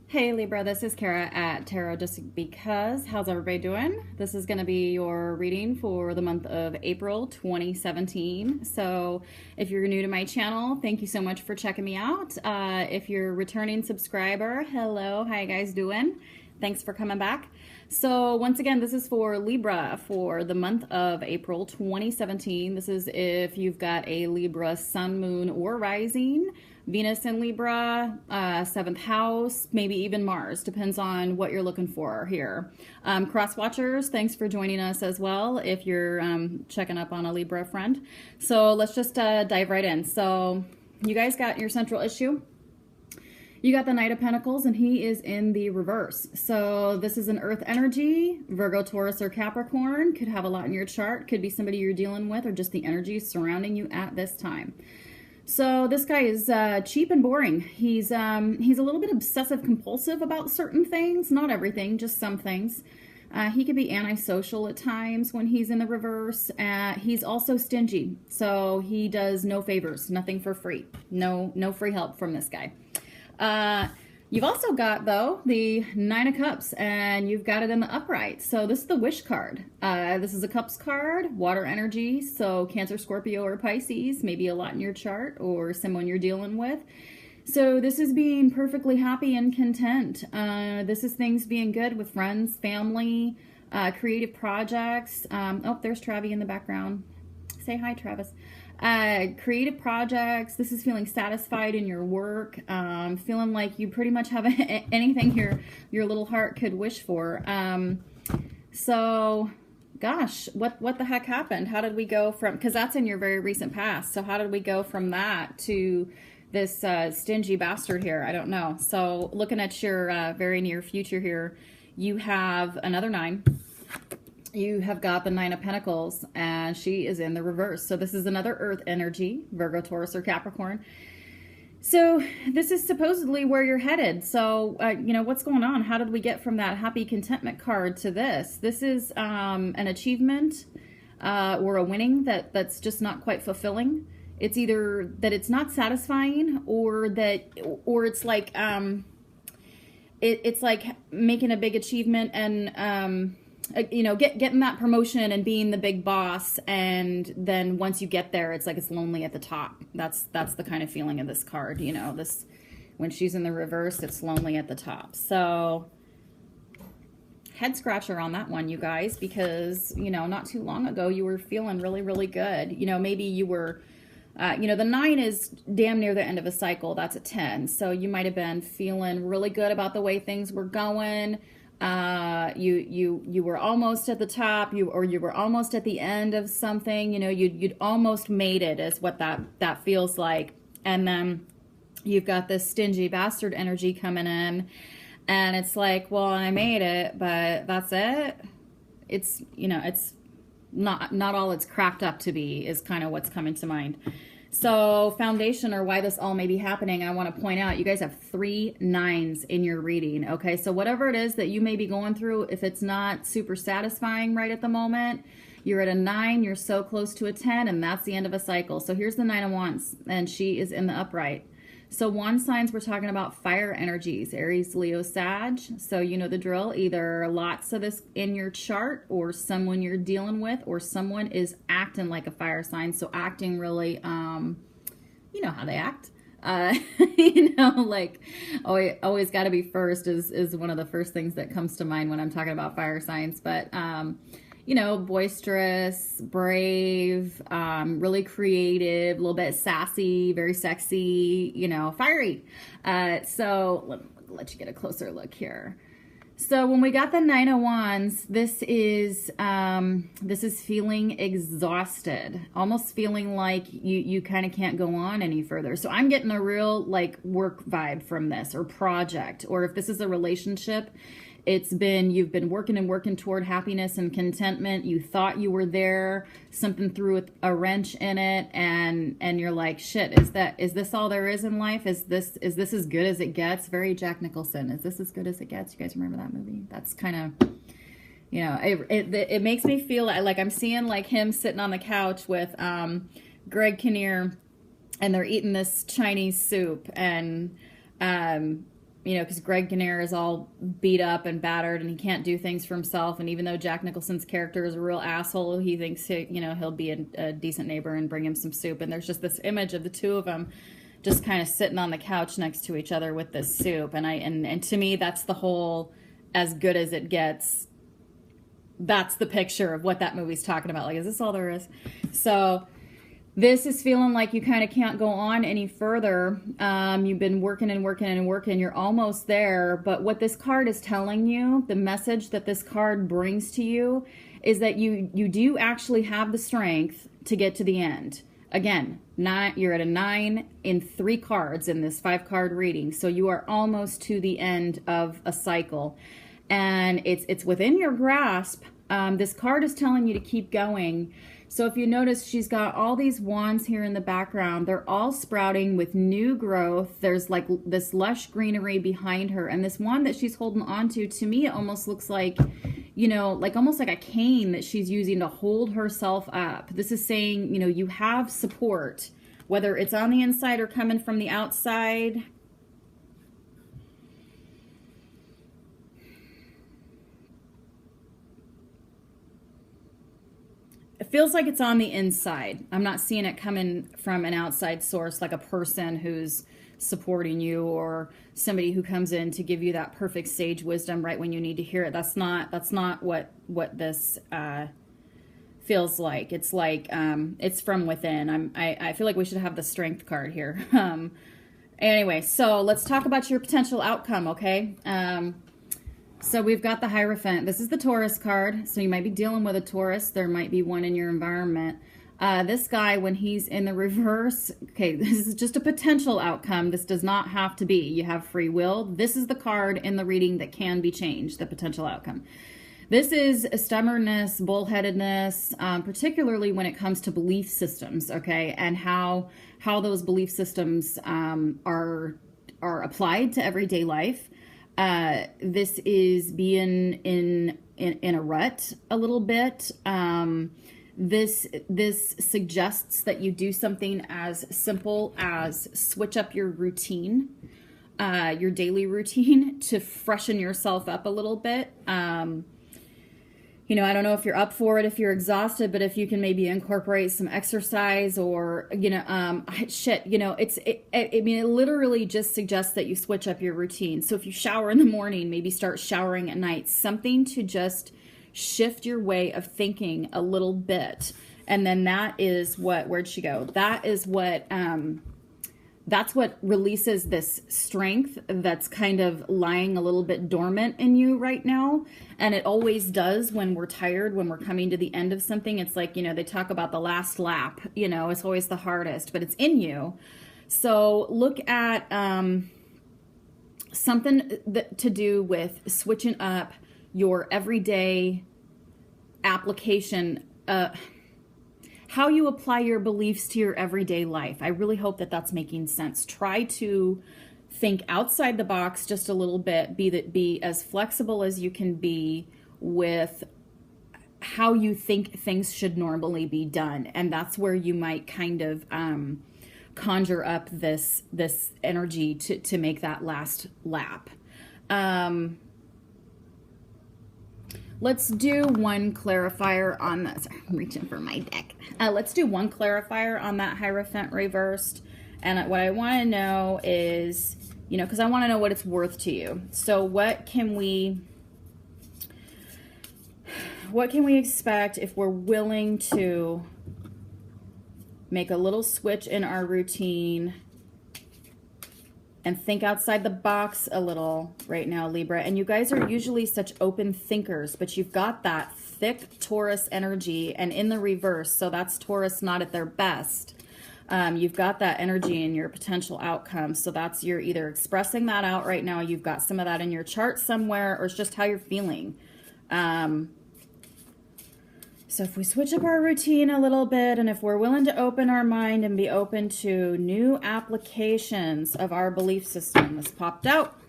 Hey Libra, this is Kara at Tarot Just Because. How's everybody doing? This is going to be your reading for the month of April 2017. So if you're new to my channel, thank you so much for checking me out. If you're a returning subscriber, hello, how you guys doing? Thanks for coming back. So once again, this is for Libra for the month of April 2017. This is if you've got a Libra sun, moon, or rising. Venus in Libra, 7th house, maybe even Mars. Depends on what you're looking for here. Cross watchers, thanks for joining us as well if you're checking up on a Libra friend. So let's just dive right in. So you guys got your central issue. You got the Knight of Pentacles, and he is in the reverse. So this is an earth energy. Virgo, Taurus, or Capricorn. Could have a lot in your chart. Could be somebody you're dealing with or just the energies surrounding you at this time. So this guy is cheap and boring. He's a little bit obsessive compulsive about certain things. Not everything, just some things. He could be antisocial at times when he's in the reverse. He's also stingy. So he does no favors, nothing for free. No free help from this guy. You've also got, though, the Nine of Cups, and you've got it in the upright. So this is the Wish card. This is a Cups card, water energy, so Cancer, Scorpio, or Pisces, maybe a lot in your chart, or someone you're dealing with. So this is being perfectly happy and content. This is things being good with friends, family, creative projects. Oh, there's Travi in the background. Say hi, Travis. Creative projects. This is feeling satisfied in your work, feeling like you pretty much have anything your little heart could wish for. So gosh, what the heck happened? How did we go from, because that's in your very recent past, so how did we go from that to this stingy bastard here? I don't know. So looking at your very near future here, you have another 9. You have got the Nine of Pentacles, and she is in the reverse. So this is another earth energy, Virgo, Taurus, or Capricorn. So this is supposedly where you're headed. So, what's going on? How did we get from that happy contentment card to this? This is an achievement or a winning that's just not quite fulfilling. It's either that it's not satisfying, or it's like it's like making a big achievement and getting that promotion and being the big boss, and then once you get there, it's like it's lonely at the top. That's the kind of feeling of this card. This, when she's in the reverse, it's lonely at the top. So head scratcher on that one, you guys, because not too long ago you were feeling really, really good. Maybe you were the 9 is damn near the end of a cycle. That's a 10. So you might have been feeling really good about the way things were going. You were almost at the top, you were almost at the end of something. You'd almost made it, is what that feels like. And then you've got this stingy bastard energy coming in, and it's like, well, I made it, but that's it. It's it's not all it's cracked up to be, is kind of what's coming to mind. So foundation, or why this all may be happening, I want to point out you guys have 3 9s in your reading. Okay, so whatever it is that you may be going through, if it's not super satisfying right at the moment, you're at a 9, you're so close to a 10, and that's the end of a cycle. So here's the 9 of Wands, and she is in the upright. So wand signs, we're talking about fire energies, Aries, Leo, Sag. So you know the drill. Either lots of this in your chart, or someone you're dealing with, or someone is acting like a fire sign. So acting really, you know how they act. Like always got to be first is one of the first things that comes to mind when I'm talking about fire signs. But boisterous, brave, really creative, a little bit sassy, very sexy, fiery. So let you get a closer look here. So when we got the 9 of Wands, this is feeling exhausted, almost feeling like you kind of can't go on any further. So I'm getting a real like work vibe from this, or project, or if this is a relationship, you've been working toward happiness and contentment. You thought you were there, something threw a wrench in it, and you're like, shit, is this all there is in life? Is this as good as it gets? Very Jack Nicholson. Is this as good as it gets? You guys remember that movie? That's kind of, it makes me feel like I'm seeing like him sitting on the couch with Greg Kinnear, and they're eating this Chinese soup, and you know, because Greg Kinnear is all beat up and battered and he can't do things for himself. And even though Jack Nicholson's character is a real asshole, he thinks, you know, he'll be a decent neighbor and bring him some soup. And there's just this image of the two of them just kind of sitting on the couch next to each other with this soup. And to me, that's the whole as good as it gets. That's the picture of what that movie's talking about. Like, is this all there is? So this is feeling like you kind of can't go on any further. You've been working and working and working. You're almost there. But what this card is telling you, the message that this card brings to you, is that you do actually have the strength to get to the end. Again, you're at a 9 in 3 cards in this 5-card reading. So you are almost to the end of a cycle. And it's within your grasp. This card is telling you to keep going. So if you notice, she's got all these wands here in the background. They're all sprouting with new growth. There's like this lush greenery behind her. And this wand that she's holding on to me, it almost looks like, you know, like almost like a cane that she's using to hold herself up. This is saying, you know, you have support, whether it's on the inside or coming from the outside. It feels like it's on the inside. I'm not seeing it coming from an outside source, like a person who's supporting you or somebody who comes in to give you that perfect sage wisdom right when you need to hear it. That's not what this feels like. It's like it's from within. I feel like we should have the strength card here. Anyway, so let's talk about your potential outcome, okay? So we've got the Hierophant. This is the Taurus card. So you might be dealing with a Taurus. There might be one in your environment. This guy, when he's in the reverse, okay, this is just a potential outcome. This does not have to be. You have free will. This is the card in the reading that can be changed, the potential outcome. This is stubbornness, bullheadedness, particularly when it comes to belief systems, okay, and how those belief systems are applied to everyday life. This is being in a rut a little bit. This suggests that you do something as simple as switch up your routine, your daily routine, to freshen yourself up a little bit. You know, I don't know if you're up for it, if you're exhausted, but if you can maybe incorporate some exercise or, you know, you know, I mean, it literally just suggests that you switch up your routine. So if you shower in the morning, maybe start showering at night, something to just shift your way of thinking a little bit. And then that is where'd she go? That is that's what releases this strength that's kind of lying a little bit dormant in you right now. And it always does when we're tired, when we're coming to the end of something. It's like, you know, they talk about the last lap, you know, it's always the hardest, but it's in you. So look at something to do with switching up your everyday application, how you apply your beliefs to your everyday life. I really hope that that's making sense. Try to think outside the box just a little bit. Be as flexible as you can be with how you think things should normally be done. And that's where you might kind of conjure up this energy to make that last lap. Let's do one clarifier on that. Sorry, I'm reaching for my deck. Let's do one clarifier on that Hierophant reversed. And what I want to know is, you know, because I want to know what it's worth to you. So what can we expect if we're willing to make a little switch in our routine and think outside the box a little right now, Libra? And you guys are usually such open thinkers, but you've got that thick Taurus energy and in the reverse. So that's Taurus not at their best. You've got that energy in your potential outcome. So that's, you're either expressing that out right now, you've got some of that in your chart somewhere, or it's just how you're feeling. So if we switch up our routine a little bit, and if we're willing to open our mind and be open to new applications of our belief system, this popped out.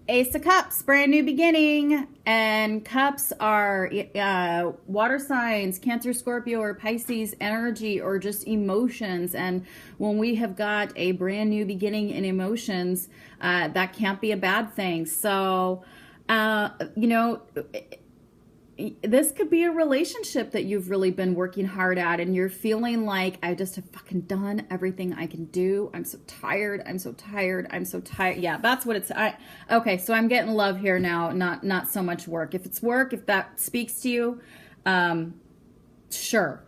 Ace of Cups, brand new beginning. And cups are water signs, Cancer, Scorpio, or Pisces energy, or just emotions. And when we have got a brand new beginning in emotions, that can't be a bad thing. So, you know, this could be a relationship that you've really been working hard at, and you're feeling like, I just have fucking done everything I can do. I'm so tired. I'm so tired. I'm so tired. Yeah, that's what it's. Okay, so I'm getting love here now, not so much work. If it's work, if that speaks to you, sure.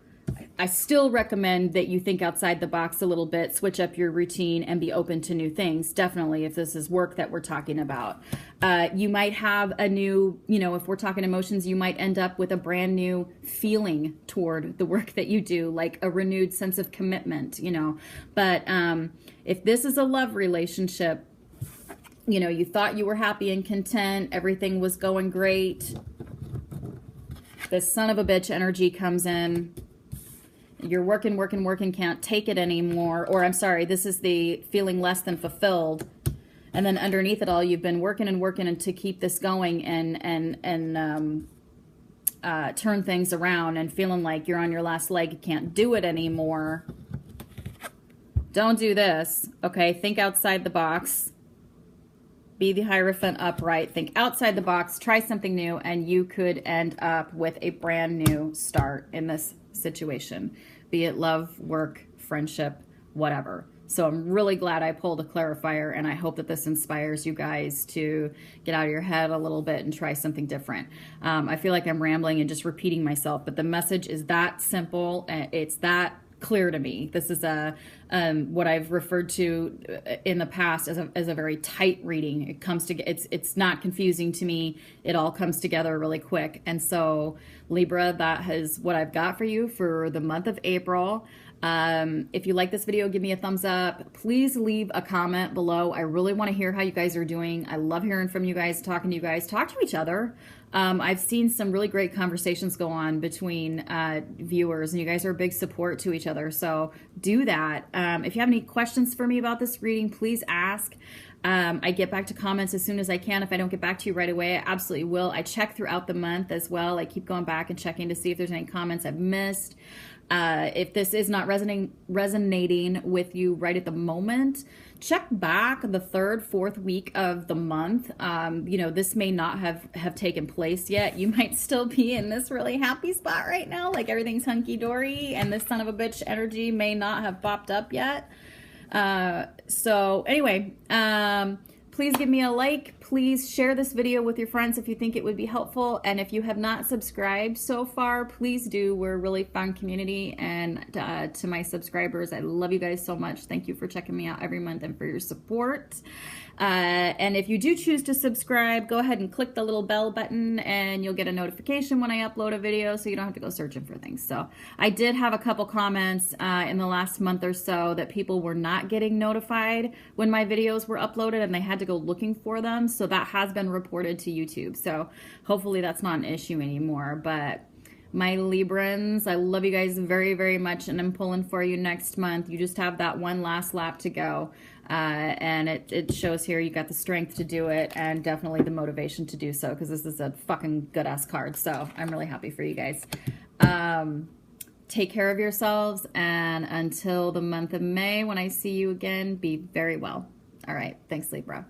I still recommend that you think outside the box a little bit, switch up your routine, and be open to new things. Definitely, if this is work that we're talking about. You might have a new, if we're talking emotions, you might end up with a brand new feeling toward the work that you do, like a renewed sense of commitment, But if this is a love relationship, you thought you were happy and content, everything was going great. This son of a bitch energy comes in. You're working, can't take it anymore. Or I'm sorry, this is the feeling less than fulfilled. And then underneath it all, you've been working and to keep this going and turn things around, and feeling like you're on your last leg, you can't do it anymore. Don't do this, okay? Think outside the box. Be the Hierophant upright. Think outside the box. Try something new, and you could end up with a brand new start in this situation. Be it love, work, friendship, whatever. So I'm really glad I pulled a clarifier, and I hope that this inspires you guys to get out of your head a little bit and try something different. I feel like I'm rambling and just repeating myself, but the message is that simple. It's that clear to me. This is what I've referred to in the past as a very tight reading. It comes to it's not confusing to me. It all comes together really quick. And so Libra, that is what I've got for you for the month of April. If you like this video, give me a thumbs up. Please leave a comment below. I really want to hear how you guys are doing. I love hearing from you guys, talking to you guys. Talk to each other. I've seen some really great conversations go on between viewers, and you guys are a big support to each other. So do that. If you have any questions for me about this reading, please ask. I get back to comments as soon as I can. If I don't get back to you right away, I absolutely will. I check throughout the month as well. I keep going back and checking to see if there's any comments I've missed. If this is not resonating with you right at the moment, check back the 3rd, 4th week of the month. This may not have taken place yet. You might still be in this really happy spot right now, like everything's hunky-dory, and this son of a bitch energy may not have popped up yet. So anyway, please give me a like. Please share this video with your friends if you think it would be helpful. And if you have not subscribed so far, please do. We're a really fun community. And to my subscribers, I love you guys so much. Thank you for checking me out every month and for your support. And if you do choose to subscribe, go ahead and click the little bell button, and you'll get a notification when I upload a video, so you don't have to go searching for things. So I did have a couple comments in the last month or so that people were not getting notified when my videos were uploaded, and they had to go looking for them. So that has been reported to YouTube. So hopefully that's not an issue anymore. But my Librans, I love you guys very, very much, and I'm pulling for you next month. You just have that one last lap to go. And it shows here you got the strength to do it, and definitely the motivation to do so, because this is a fucking good ass card. So I'm really happy for you guys. Take care of yourselves, and until the month of May, when I see you again, be very well. All right, thanks, Libra.